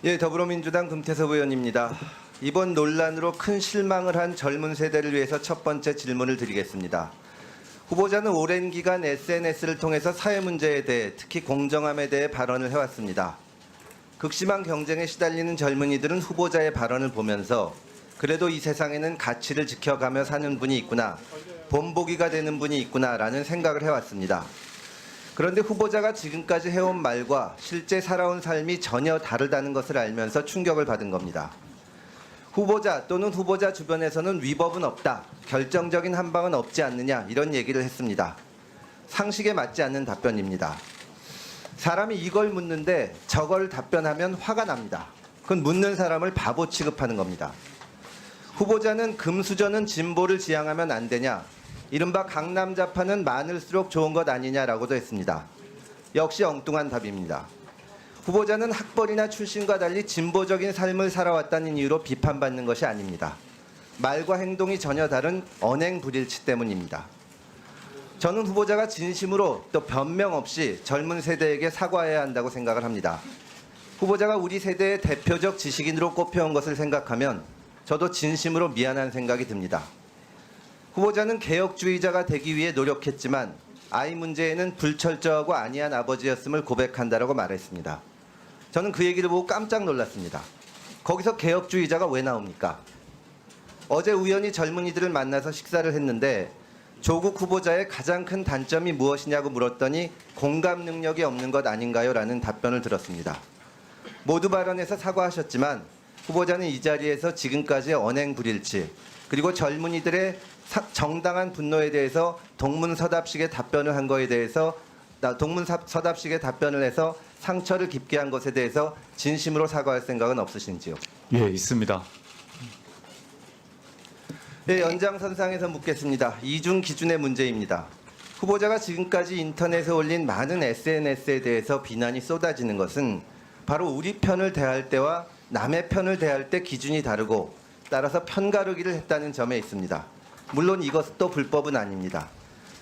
예, 더불어민주당 금태섭 의원입니다. 이번 논란으로 큰 실망을 한 젊은 세대를 위해서 첫 번째 질문을 드리겠습니다. 후보자는 오랜 기간 SNS를 통해서 사회 문제에 대해 특히 공정함에 대해 발언을 해왔습니다. 극심한 경쟁에 시달리는 젊은이들은 후보자의 발언을 보면서 그래도 이 세상에는 가치를 지켜가며 사는 분이 있구나, 본보기가 되는 분이 있구나라는 생각을 해왔습니다. 그런데 후보자가 지금까지 해온 말과 실제 살아온 삶이 전혀 다르다는 것을 알면서 충격을 받은 겁니다. 후보자 또는 후보자 주변에서는 위법은 없다, 결정적인 한방은 없지 않느냐 이런 얘기를 했습니다. 상식에 맞지 않는 답변입니다. 사람이 이걸 묻는데 저걸 답변하면 화가 납니다. 그건 묻는 사람을 바보 취급하는 겁니다. 후보자는 금수저는 진보를 지향하면 안 되냐, 이른바 강남좌파는 많을수록 좋은 것 아니냐라고도 했습니다. 역시 엉뚱한 답입니다. 후보자는 학벌이나 출신과 달리 진보적인 삶을 살아왔다는 이유로 비판받는 것이 아닙니다. 말과 행동이 전혀 다른 언행불일치 때문입니다. 저는 후보자가 진심으로 또 변명 없이 젊은 세대에게 사과해야 한다고 생각을 합니다. 후보자가 우리 세대의 대표적 지식인으로 꼽혀온 것을 생각하면 저도 진심으로 미안한 생각이 듭니다. 후보자는 개혁주의자가 되기 위해 노력했지만 아이 문제에는 불철저하고 안이한 아버지였음을 고백한다라고 말했습니다. 저는 그 얘기를 보고 깜짝 놀랐습니다. 거기서 개혁주의자가 왜 나옵니까? 어제 우연히 젊은이들을 만나서 식사를 했는데 조국 후보자의 가장 큰 단점이 무엇이냐고 물었더니 공감 능력이 없는 것 아닌가요? 라는 답변을 들었습니다. 모두 발언에서 사과하셨지만 후보자는 이 자리에서 지금까지의 언행불일치 그리고 젊은이들의 정당한 분노에 대해서 동문서답식의 답변을 한 거에 대해서 동문서답식의 답변을 해서 상처를 깊게 한 것에 대해서 진심으로 사과할 생각은 없으신지요? 예, 있습니다. 네, 연장선상에서 묻겠습니다. 이중 기준의 문제입니다. 후보자가 지금까지 인터넷에 올린 많은 SNS에 대해서 비난이 쏟아지는 것은 바로 우리 편을 대할 때와 남의 편을 대할 때 기준이 다르고 따라서 편가르기를 했다는 점에 있습니다. 물론 이것도 불법은 아닙니다.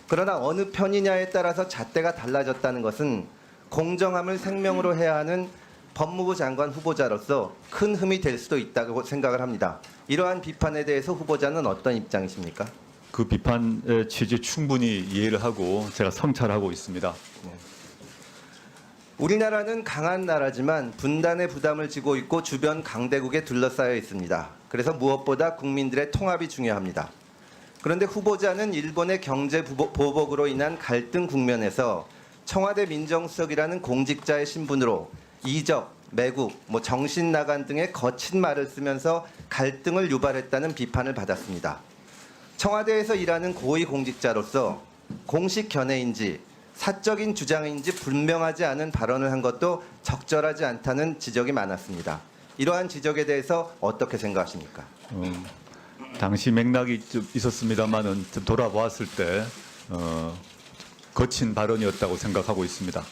그러나 어느 편이냐에 따라서 잣대가 달라졌다는 것은 공정함을 생명으로 해야 하는 법무부 장관 후보자로서 큰 흠이 될 수도 있다고 생각을 합니다. 이러한 비판에 대해서 후보자는 어떤 입장이십니까? 그 비판의 취지 충분히 이해를 하고 제가 성찰하고 있습니다. 우리나라는 강한 나라지만 분단의 부담을 지고 있고 주변 강대국에 둘러싸여 있습니다. 그래서 무엇보다 국민들의 통합이 중요합니다. 그런데 후보자는 일본의 경제 보복으로 인한 갈등 국면에서 청와대 민정수석이라는 공직자의 신분으로 이적, 매국, 정신 나간 등의 거친 말을 쓰면서 갈등을 유발했다는 비판을 받았습니다. 청와대에서 일하는 고위 공직자로서 공식 견해인지 사적인 주장인지 분명하지 않은 발언을 한 것도 적절하지 않다는 지적이 많았습니다. 이러한 지적에 대해서 어떻게 생각하십니까? 당시 맥락이 좀 있었습니다만은 돌아보았을 때 거친 발언이었다고 생각하고 있습니다.